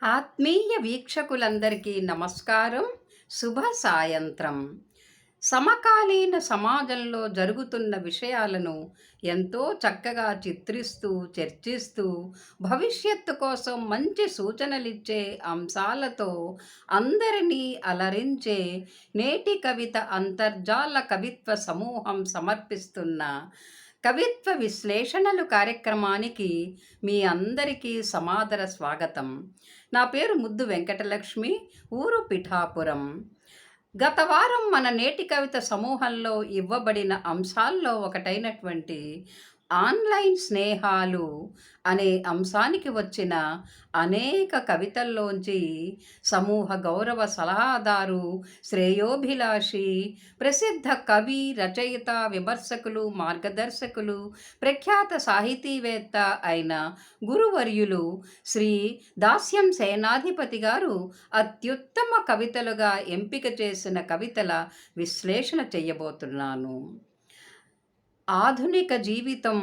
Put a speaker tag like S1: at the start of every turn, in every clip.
S1: ఆత్మీయ వీక్షకులందరికీ నమస్కారం. శుభ సాయంత్రం. సమకాలీన సమాజంలో జరుగుతున్న విషయాలను ఎంతో చక్కగా చిత్రిస్తూ, చర్చిస్తూ, భవిష్యత్తు కోసం మంచి సూచనలిచ్చే అంశాలతో అందరినీ అలరించే నేటి కవిత అంతర్జాల కవిత్వ సమూహం సమర్పిస్తున్న కవిత్వ విశ్లేషణలు కార్యక్రమానికి మీ అందరికీ సమాదర స్వాగతం. నా పేరు ముద్దు వెంకటలక్ష్మి, ఊరు పిఠాపురం. గత వారం మన నేటి కవిత సమూహంలో ఇవ్వబడిన అంశాల్లో ఒకటైనటువంటి ఆన్లైన్ స్నేహాలు అనే అంశానికి వచ్చిన అనేక కవితల్లోంచి సమూహ గౌరవ సలహాదారు, శ్రేయోభిలాషి, ప్రసిద్ధ కవి, రచయిత, విమర్శకులు, మార్గదర్శకులు, ప్రఖ్యాత సాహితీవేత్త అయిన గురువర్యులు శ్రీ దాస్యం సేనాధిపతి గారు అత్యుత్తమ కవితలుగా ఎంపిక చేసిన కవితల విశ్లేషణ చేయబోతున్నాను. ఆధునిక జీవితం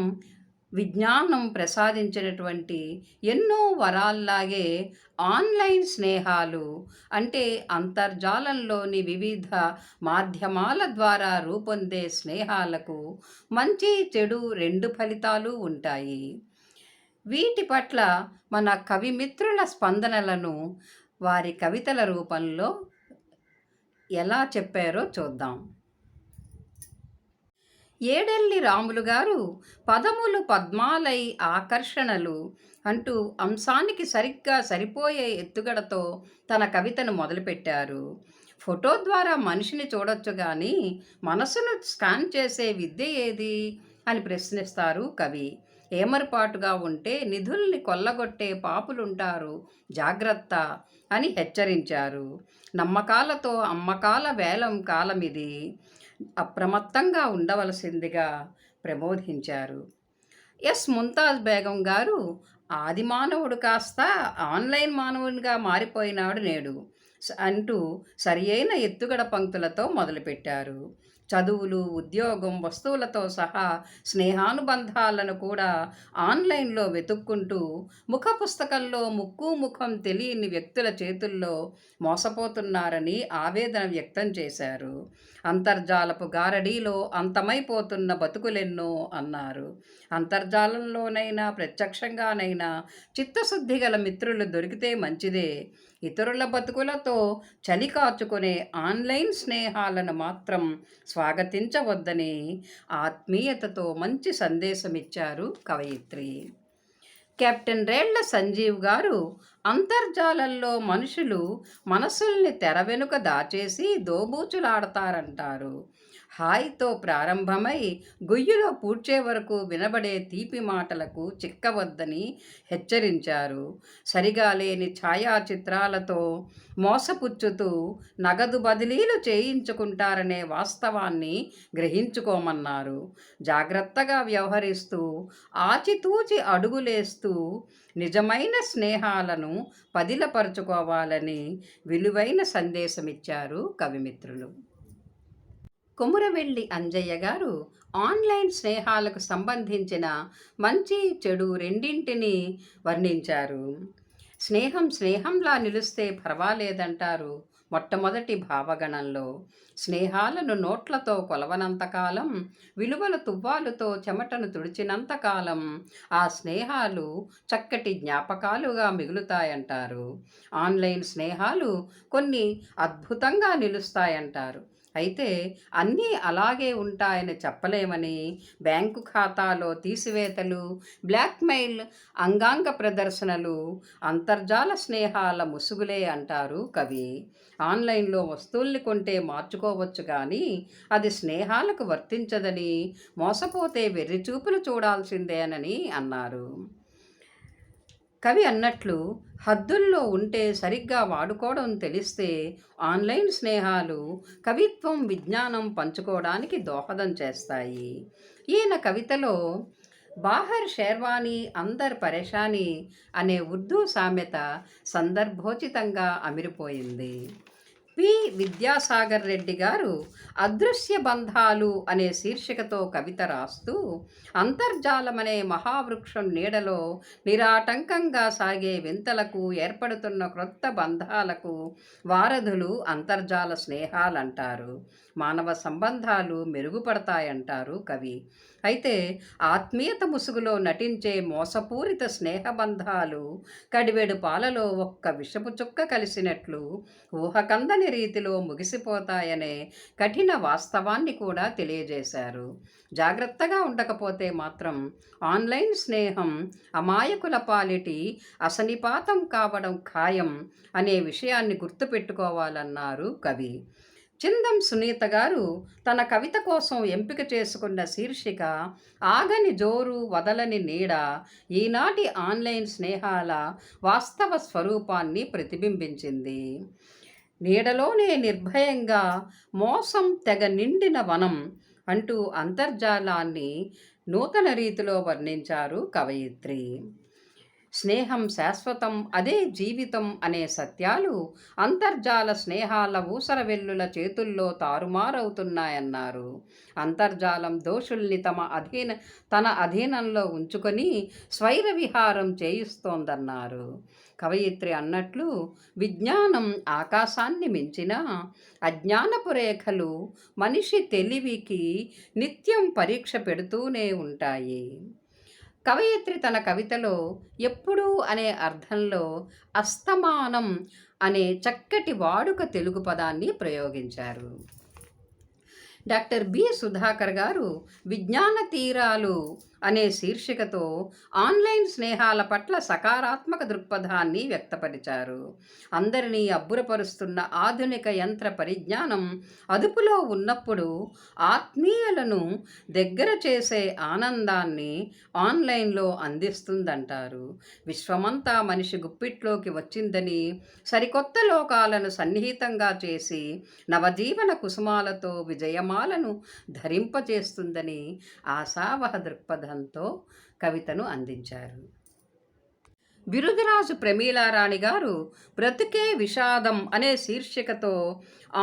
S1: విజ్ఞానం ప్రసాదించినటువంటి ఎన్నో వరాల్లాగే ఆన్లైన్ స్నేహాలు అంటే అంతర్జాలంలోని వివిధ మాధ్యమాల ద్వారా రూపొందే స్నేహాలకు మంచి చెడు రెండు ఫలితాలు ఉంటాయి. వీటి పట్ల మన కవిమిత్రుల స్పందనలను వారి కవితల రూపంలో ఎలా చెప్పారో చూద్దాం. ఏడెల్లి రాములు గారు పదములు పద్మాలై ఆకర్షణలు అంటూ అంశానికి సరిగ్గా సరిపోయే ఎత్తుగడతో తన కవితను మొదలుపెట్టారు. ఫోటో ద్వారా మనిషిని చూడొచ్చు కానీ మనసును స్కాన్ చేసే విద్య ఏది అని ప్రశ్నిస్తారు కవి. ఏమరపాటుగా ఉంటే నిధుల్ని కొల్లగొట్టే పాపులుంటారు, జాగ్రత్త అని హెచ్చరించారు. నమ్మకాలతో అమ్మకాల వేలం కాలమిది, అప్రమత్తంగా ఉండవలసిందిగా ప్రబోధించారు. ముంతాజ్ బేగం గారు ఆది మానవుడు కాస్త ఆన్లైన్ మానవునిగా మారిపోయినాడు నేడు అంటూ సరియైన ఎత్తుగడ పంక్తులతో మొదలుపెట్టారు. చదువులు, ఉద్యోగం, వస్తువులతో సహా స్నేహానుబంధాలను కూడా ఆన్లైన్లో వెతుక్కుంటూ ముఖ పుస్తకంలో ముక్కు ముఖం తెలియని వ్యక్తుల చేతుల్లో మోసపోతున్నారని ఆవేదన వ్యక్తం చేశారు. అంతర్జాలపు గారడీలో అంతమైపోతున్న బతుకులెన్నో అన్నారు. అంతర్జాలంలోనైనా ప్రత్యక్షంగానైనా చిత్తశుద్ధి గల మిత్రులు దొరికితే మంచిదే. ఇతరుల బతుకులతో చలి కాచుకునే ఆన్లైన్ స్నేహాలను మాత్రం స్వాగతించవద్దని ఆత్మీయతతో మంచి సందేశం ఇచ్చారు కవయిత్రి. కెప్టెన్ రేళ్ల సంజీవ్ గారు అంతర్జాలంలో మనుషులు మనసుల్ని తెర వెనుక దాచేసి దోబూచులాడతారంటారు. హాయితో ప్రారంభమై గొయ్యిలో పూడ్చే వరకు వినబడే తీపి మాటలకు చిక్కవద్దని హెచ్చరించారు. సరిగా లేని ఛాయాచిత్రాలతో మోసపుచ్చుతూ నగదు బదిలీలు చేయించుకుంటారనే వాస్తవాన్ని గ్రహించుకోమన్నారు. జాగ్రత్తగా వ్యవహరిస్తూ ఆచితూచి అడుగులేస్తూ నిజమైన స్నేహాలను పదిలపరుచుకోవాలని విలువైన సందేశమిచ్చారు కవిమిత్రులు. కుమురవెల్లి అంజయ్య గారు ఆన్లైన్ స్నేహాలకు సంబంధించిన మంచి చెడు రెండింటినీ వర్ణించారు. స్నేహంలా నిలుస్తే పర్వాలేదంటారు మొట్టమొదటి భావగణంలో. స్నేహాలను నోట్లతో కొలవనంతకాలం, విలువల తువ్వాలుతో చెమటను తుడిచినంతకాలం ఆ స్నేహాలు చక్కటి జ్ఞాపకాలుగా మిగులుతాయంటారు. ఆన్లైన్ స్నేహాలు కొన్ని అద్భుతంగా నిలుస్తాయంటారు. అయితే అన్నీ అలాగే ఉంటాయని చెప్పలేమని బ్యాంకు ఖాతాలో తీసివేతలు, బ్లాక్మెయిల్, అంగాంగ ప్రదర్శనలు అంతర్జాల స్నేహాల ముసుగులే అంటారు కవి. ఆన్లైన్లో వస్తువుల్ని కొంటే మార్చుకోవచ్చు కానీ అది స్నేహాలకు వర్తించదని, మోసపోతే వెర్రిచూపులు చూడాల్సిందేనని అన్నారు. కవి అన్నట్లు హద్దుల్లో ఉంటే సరిగ్గా వాడుకోవడం తెలిస్తే ఆన్లైన్ స్నేహాలు కవిత్వం, విజ్ఞానం పంచుకోవడానికి దోహదం చేస్తాయి. ఈయన కవితలో బాహర్ షేర్వానీ అందర్ పరేషానీ అనే ఉర్దూ సామెత సందర్భోచితంగా అమిరిపోయింది. పి. విద్యాసాగర్ రెడ్డి గారు అదృశ్య బంధాలు అనే శీర్షికతో కవిత రాస్తూ, అంతర్జాలమనే మహావృక్షం నీడలో నిరాటంకంగా సాగే వింతలకు, ఏర్పడుతున్న క్రొత్త బంధాలకు వారధులు అంతర్జాల స్నేహాలంటారు. మానవ సంబంధాలు మెరుగుపడతాయంటారు కవి. అయితే ఆత్మీయత ముసుగులో నటించే మోసపూరిత స్నేహబంధాలు కడివెడు పాలలో ఒక్క విషపు చుక్క కలిసినట్లు ఊహకందని రీతిలో ముగిసిపోతాయనే కఠిన వాస్తవాన్ని కూడా తెలియజేశారు. జాగ్రత్తగా ఉండకపోతే మాత్రం ఆన్లైన్ స్నేహం అమాయకుల పాలిటి అసనిపాతం కావడం ఖాయం అనే విషయాన్ని గుర్తుపెట్టుకోవాలన్నారు కవి. చిందం సునీత గారు తన కవిత కోసం ఎంపిక చేసుకున్న శీర్షిక ఆగని జోరు వదలని నీడ ఈనాటి ఆన్లైన్ స్నేహాల వాస్తవ స్వరూపాన్ని ప్రతిబింబించింది. నీడలోనే నిర్భయంగా మోసం తెగ నిండిన వనం అంటూ అంతర్జాలాన్ని నూతన రీతిలో వర్ణించారు కవయిత్రి. స్నేహం శాశ్వతం, అదే జీవితం అనే సత్యాలు అంతర్జాల స్నేహాల ఊసరవెల్లుల చేతుల్లో తారుమారవుతున్నాయన్నారు. అంతర్జాలం దోషుల్ని తన అధీనంలో ఉంచుకొని స్వైర విహారం చేయిస్తోందన్నారు. కవయిత్రి అన్నట్లు విజ్ఞానం ఆకాశాన్ని మించినా అజ్ఞానపు రేఖలు మనిషి తెలివికి నిత్యం పరీక్ష పెడుతూనే ఉంటాయి. కవయిత్రి తన కవితలో ఎప్పుడూ అనే అర్థంలో అస్తమానం అనే చక్కటి వాడుక తెలుగు పదాన్ని ప్రయోగించారు. Doctor B. సుధాకర్ గారు విజ్ఞాన తీరాలు అనే శీర్షికతో ఆన్లైన్ స్నేహాల పట్ల సకారాత్మక దృక్పథాన్ని వ్యక్తపరిచారు. అందరినీ అబ్బురపరుస్తున్న ఆధునిక యంత్ర పరిజ్ఞానం అదుపులో ఉన్నప్పుడు ఆత్మీయులను దగ్గర చేసే ఆనందాన్ని ఆన్లైన్లో అందిస్తుందంటారు. విశ్వమంతా మనిషి గుప్పిట్లోకి వచ్చిందని, సరికొత్త లోకాలను సన్నిహితంగా చేసి నవజీవన కుసుమాలతో విజయమాలను ధరింపచేస్తుందని ఆశావహ దృక్పథంతో కవితను అందించారు. బిరుదురాజు ప్రమీలారాణి గారు బ్రతుకే విషాదం అనే శీర్షికతో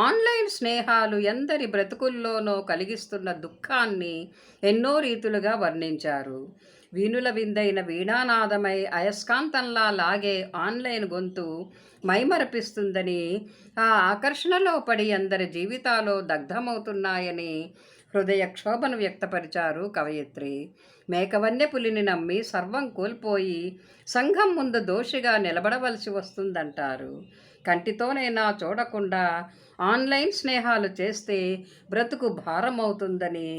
S1: ఆన్లైన్ స్నేహాలు ఎందరి బ్రతుకుల్లోనో కలిగిస్తున్న దుఃఖాన్ని ఎన్నో రీతులుగా వర్ణించారు. వీణుల విందైన వీణానాదమై అయస్కాంతంలా లాగే ఆన్లైన్ గొంతు మైమరపిస్తుందని, ఆ ఆకర్షణలో పడి అందరి జీవితాలు దగ్ధమవుతున్నాయని హృదయ క్షోభను వ్యక్తపరిచారు కవయిత్రి. మేకవన్య పులిని నమ్మి సర్వం కోల్పోయి సంఘం ముందు దోషిగా నిలబడవలసి వస్తుందంటారు. కంటితోనైనా చూడకుండా ఆన్లైన్ స్నేహాలు చేస్తే బ్రతుకు భారమవుతుందని,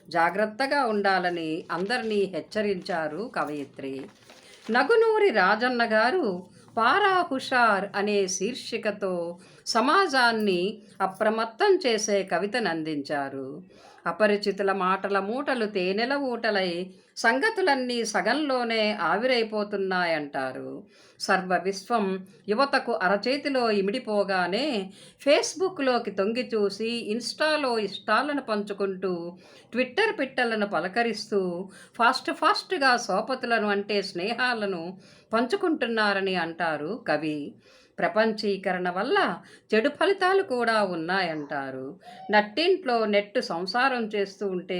S1: జాగ్రత్తగా ఉండాలని అందరినీ హెచ్చరించారు కవయిత్రి. నగునూరి రాజన్న గారు పారా హుషార్ అనే శీర్షికతో సమాజాన్ని అప్రమత్తం చేసే కవితను అందించారు. అపరిచితుల మాటల మూటలు తేనెల ఊటలై సంగతులన్నీ సగంలోనే ఆవిరైపోతున్నాయంటారు. సర్వ విశ్వం యువతకు అరచేతిలో ఇమిడిపోగానే ఫేస్బుక్లోకి తొంగి చూసి ఇన్స్టాలో ఇష్టాలను పంచుకుంటూ ట్విట్టర్ పిట్టలను పలకరిస్తూ ఫాస్ట్గా సోపతులను అంటే స్నేహాలను పంచుకుంటున్నారని అంటారు కవి. ప్రపంచీకరణ వల్ల చెడు ఫలితాలు కూడా ఉన్నాయంటారు. నట్టింట్లో నెట్టు సంసారం చేస్తూ ఉంటే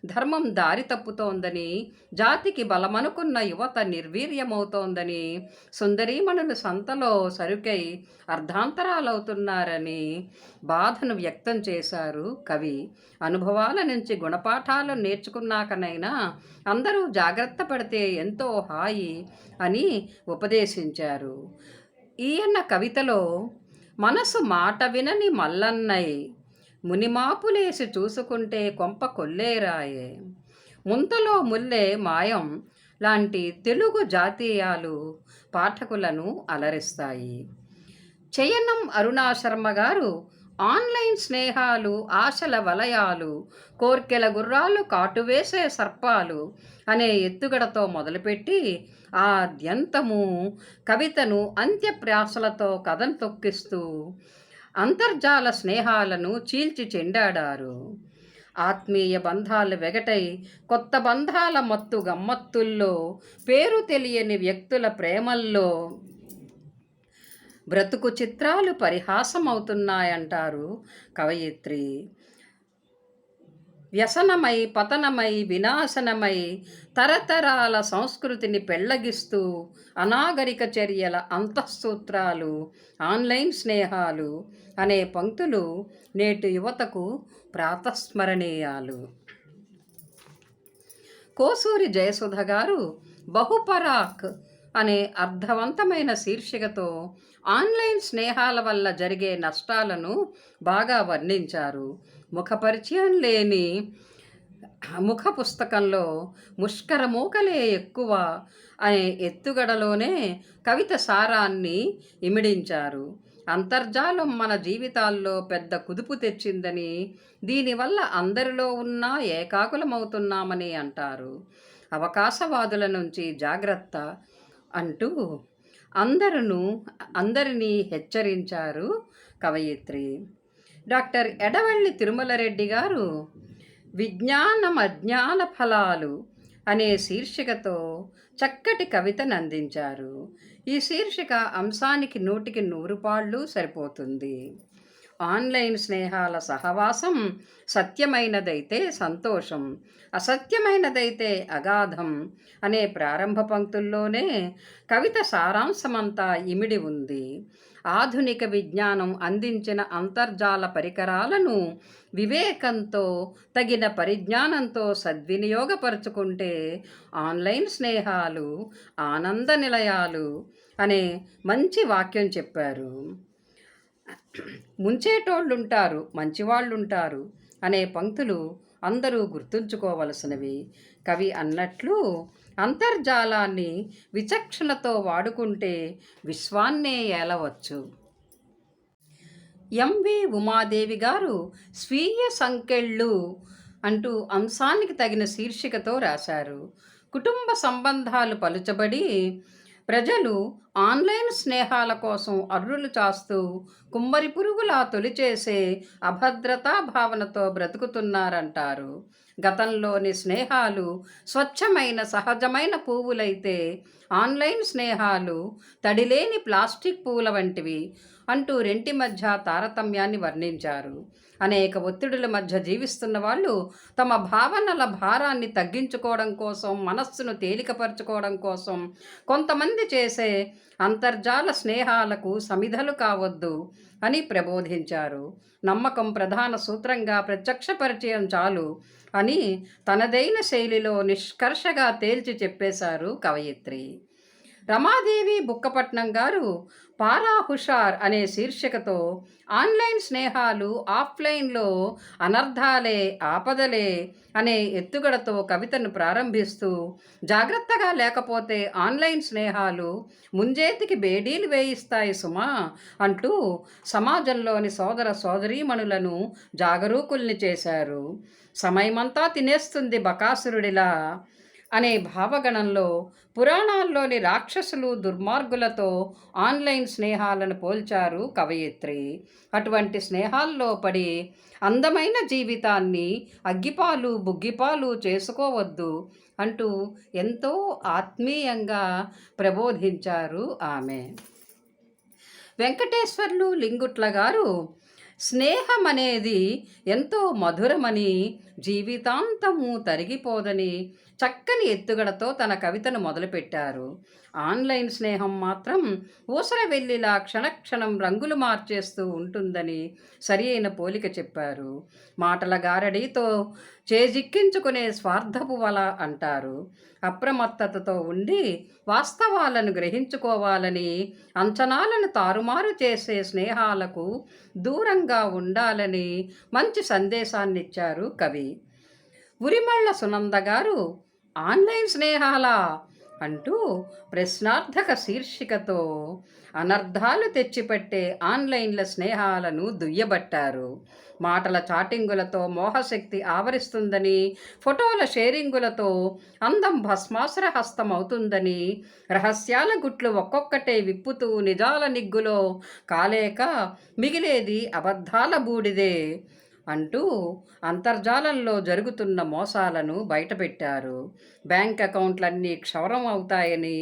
S1: ధర్మం దారి తప్పుతోందని, జాతికి బలమనుకున్న యువత నిర్వీర్యమవుతోందని, సుందరీమణులు సంతలో సరుకై అర్ధాంతరాలవుతున్నారని బాధను వ్యక్తం చేశారు కవి. అనుభవాల నుంచి గుణపాఠాలు నేర్చుకున్నాకనైనా అందరూ జాగ్రత్త పడితే ఎంతో హాయి అని ఉపదేశించారు. ఈయన కవితలో మనసు మాట వినని మల్లన్నై మునిమాపులేసి చూసుకుంటే కొంప కొల్లేరాయే, ముంతలో ముల్లే మాయం లాంటి తెలుగు జాతీయాలు పాఠకులను అలరిస్తాయి. చయనం అరుణాశర్మ గారు ఆన్లైన్ స్నేహాలు ఆశల వలయాలు, కోర్కెల గుర్రాలు కాటువేసే సర్పాలు అనే ఎత్తుగడతో మొదలుపెట్టి ఆద్యంతము కవితను అంత్యప్రాసలతో కథను తొక్కిస్తూ అంతర్జాల స్నేహాలను చీల్చి చెండాడారు. ఆత్మీయ బంధాలు వెగటై కొత్త బంధాల మత్తు గమ్మత్తుల్లో, పేరు తెలియని వ్యక్తుల ప్రేమల్లో బ్రతుకు చిత్రాలు పరిహాసమవుతున్నాయంటారు కవయిత్రి. వ్యసనమై పతనమై వినాశనమై తరతరాల సంస్కృతిని పెళ్లగిస్తూ అనాగరిక చర్యల అంతఃసూత్రాలు ఆన్లైన్ స్నేహాలు అనే పంక్తులు నేటి యువతకు ప్రాతస్మరణీయాలు. కోసూరి జయసుధ గారు బహుపరాక్ అనే అర్థవంతమైన శీర్షికతో ఆన్లైన్ స్నేహాల వల్ల జరిగే నష్టాలను బాగా వర్ణించారు. ముఖపరిచయం లేని ముఖ పుస్తకంలో ముష్కరమూకలే ఎక్కువ అనే ఎత్తుగడలోనే కవిత సారాన్ని ఇమిడించారు. అంతర్జాలం మన జీవితాల్లో పెద్ద కుదుపు తెచ్చిందని, దీనివల్ల అందరిలో ఉన్న ఏకాకులమవుతున్నామని అంటారు. అవకాశవాదుల నుంచి జాగ్రత్త అంటూ అందరినీ హెచ్చరించారు కవయిత్రి. డాక్టర్ ఎడవెల్లి తిరుమలరెడ్డి గారు విజ్ఞానం అజ్ఞాన ఫలాలు అనే శీర్షికతో చక్కటి కవితను అందించారు. ఈ శీర్షిక అంశానికి 100కి 100 పాళ్ళు సరిపోతుంది. ఆన్లైన్ స్నేహాల సహవాసం సత్యమైనదైతే సంతోషం, అసత్యమైనదైతే అగాధం అనే ప్రారంభ పంక్తుల్లోనే కవిత సారాంశమంతా ఇమిడి ఉంది. ఆధునిక విజ్ఞానం అందించిన అంతర్జాల పరికరాలను వివేకంతో తగిన పరిజ్ఞానంతో సద్వినియోగపరుచుకుంటే ఆన్లైన్ స్నేహాలు ఆనంద నిలయాలు అనే మంచి వాక్యం చెప్పారు. ముంచేటోళ్ళుంటారు, మంచివాళ్ళుంటారు అనే పంక్తులు అందరూ గుర్తుంచుకోవలసినవి. కవి అన్నట్లు అంతర్జాలాన్ని విచక్షణతో వాడుకుంటే విశ్వాన్నే ఏలవచ్చు. ఎంవి ఉమాదేవి గారు స్వీయ సంకెళ్ళు అంటూ అంశానికి తగిన శీర్షికతో రాశారు. కుటుంబ సంబంధాలు పలుచబడి ప్రజలు ఆన్లైన్ స్నేహాల కోసం అర్రులు చాస్తూ కుమ్మరి పురుగులా తొలిచేసే అభద్రతా భావనతో బ్రతుకుతున్నారంటారు. గతంలోని స్నేహాలు స్వచ్ఛమైన సహజమైన పువ్వులైతే ఆన్లైన్ స్నేహాలు తడిలేని ప్లాస్టిక్ పూల వంటివి అంటూ రెంటి మధ్య తారతమ్యాన్ని వర్ణించారు. అనేక ఒత్తిడుల మధ్య జీవిస్తున్న వాళ్ళు తమ భావనల భారాన్ని తగ్గించుకోవడం కోసం, మనస్సును తేలికపరచుకోవడం కోసం కొంతమంది చేసే అంతర్జాల స్నేహాలకు సమిధలు కావద్దు అని ప్రబోధించారు. నమ్మకం ప్రధాన సూత్రంగా ప్రత్యక్ష పరిచయం చాలు అని తనదైన శైలిలో నిష్కర్షగా తేల్చి చెప్పేశారు కవయిత్రి. రమాదేవి బుక్కపట్నం గారు పారా హుషార్ అనే శీర్షికతో ఆన్లైన్ స్నేహాలు ఆఫ్లైన్లో అనర్థాలే ఆపదలే అనే ఎత్తుగడతో కవితను ప్రారంభిస్తూ జాగ్రత్తగా లేకపోతే ఆన్లైన్ స్నేహాలు ముంజేతికి బేడీలు వేయిస్తాయి సుమా అంటూ సమాజంలోని సోదర సోదరీమణులను జాగరూకుల్ని చేశారు. సమయమంతా తినేస్తుంది బకాసురుడిలా అనే భావగణంలో పురాణాల్లోని రాక్షసులు దుర్మార్గులతో ఆన్లైన్ స్నేహాలను పోల్చారు కవయిత్రి. అటువంటి స్నేహాల్లో పడి అందమైన జీవితాన్ని అగ్గిపాలు బుగ్గిపాలు చేసుకోవద్దు అంటూ ఎంతో ఆత్మీయంగా ప్రబోధించారు ఆమె. వెంకటేశ్వర్లు లింగుట్ల గారు స్నేహం అనేది ఎంతో మధురమని, జీవితాంతము తరిగిపోదని చక్కని ఎత్తుగడతో తన కవితను మొదలుపెట్టారు. ఆన్లైన్ స్నేహం మాత్రం ఊసరవెల్లిలా క్షణక్షణం రంగులు మార్చేస్తూ ఉంటుందని సరి అయిన పోలిక చెప్పారు. మాటల గారడీతో చేజిక్కించుకునే స్వార్థపు వల అంటారు. అప్రమత్తతతో ఉండి వాస్తవాలను గ్రహించుకోవాలని, అంచనాలను తారుమారు చేసే స్నేహాలకు దూరంగా ఉండాలని మంచి సందేశాన్నిచ్చారు కవి. ఉరిమళ్ళ సునంద గారు ఆన్లైన్ స్నేహాలా అంటూ ప్రశ్నార్థక శీర్షికతో అనర్థాలు తెచ్చిపెట్టే ఆన్లైన్ల స్నేహాలను దుయ్యబట్టారు. మాటల చాటింగులతో మోహశక్తి ఆవరిస్తుందని, ఫోటోల షేరింగులతో అందం భస్మాసుర హస్తం అవుతుందని, రహస్యాల గుట్లు ఒక్కొక్కటే విప్పుతూ నిజాల నిగ్గులో కాలేక మిగిలేది అబద్ధాల బూడిదే అంటూ అంతర్జాలంలో జరుగుతున్న మోసాలను బయటపెట్టారు. బ్యాంక్ అకౌంట్లన్నీ క్షవరం అవుతాయని,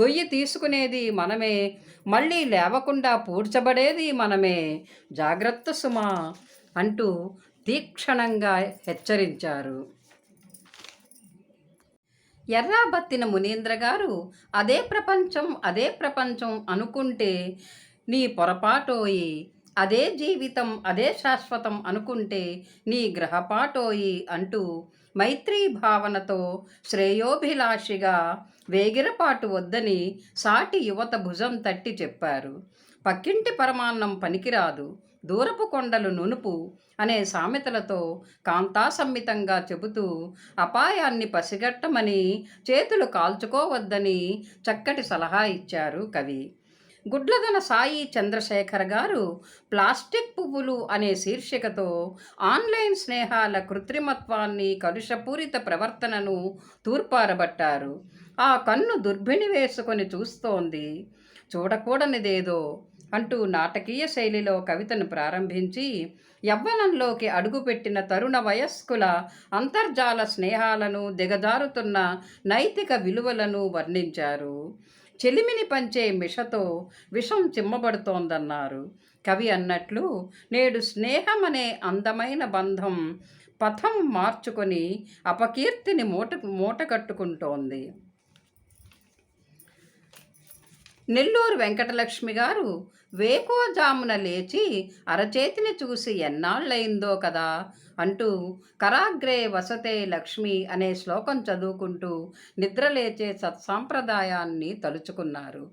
S1: గొయ్యి తీసుకునేది మనమే, మళ్ళీ లేవకుండా పూడ్చబడేది మనమే, జాగ్రత్త సుమా అంటూ తీక్షణంగా హెచ్చరించారు. ఎర్రాబత్తిన మునీంద్ర గారు అదే ప్రపంచం అదే ప్రపంచం అనుకుంటే నీ పొరపాటోయి, అదే జీవితం అదే శాశ్వతం అనుకుంటే నీ గ్రహపాటోయి అంటూ మైత్రీ భావనతో శ్రేయోభిలాషిగా వేగిరపాటు వద్దని సాటి యువత భుజం తట్టి చెప్పారు. పక్కింటి పరమాన్నం పనికిరాదు, దూరపు కొండలు నునుపు అనే సామెతలతో కాంతాసమ్మితంగా చెబుతూ అపాయాన్ని పసిగట్టమని, చేతులు కాల్చుకోవద్దని చక్కటి సలహా ఇచ్చారు కవి. గుడ్లగన సాయి చంద్రశేఖర్ గారు ప్లాస్టిక్ పువ్వులు అనే శీర్షికతో ఆన్లైన్ స్నేహాల కృత్రిమత్వాన్ని, కలుషపూరిత ప్రవర్తనను తూర్పారబట్టారు. ఆ కన్ను దుర్భిణి వేసుకొని చూస్తోంది, చూడకూడనిదేదో అంటూ నాటకీయ శైలిలో కవితను ప్రారంభించి యవ్వనంలోకి అడుగుపెట్టిన తరుణ వయస్కుల అంతర్జాల స్నేహాలను, దిగజారుతున్న నైతిక విలువలను వర్ణించారు. చెలిమిని పంచే మిషతో విషం చిమ్మబడుతోందన్నారు. కవి అన్నట్లు నేడు స్నేహం అనే అందమైన బంధం పథం మార్చుకొని అపకీర్తిని మూటకట్టుకుంటోంది. నెల్లూరు వెంకటలక్ష్మి గారు వేకువజామున లేచి అరచేతిని చూసి ఎన్నాళ్ళయిందో కదా అంటూ కరాగ్రే వసతే లక్ష్మి అనే శ్లోకం చదువుకుంటూ నిద్రలేచే సత్సాంప్రదాయాన్ని తలుచుకున్నారు.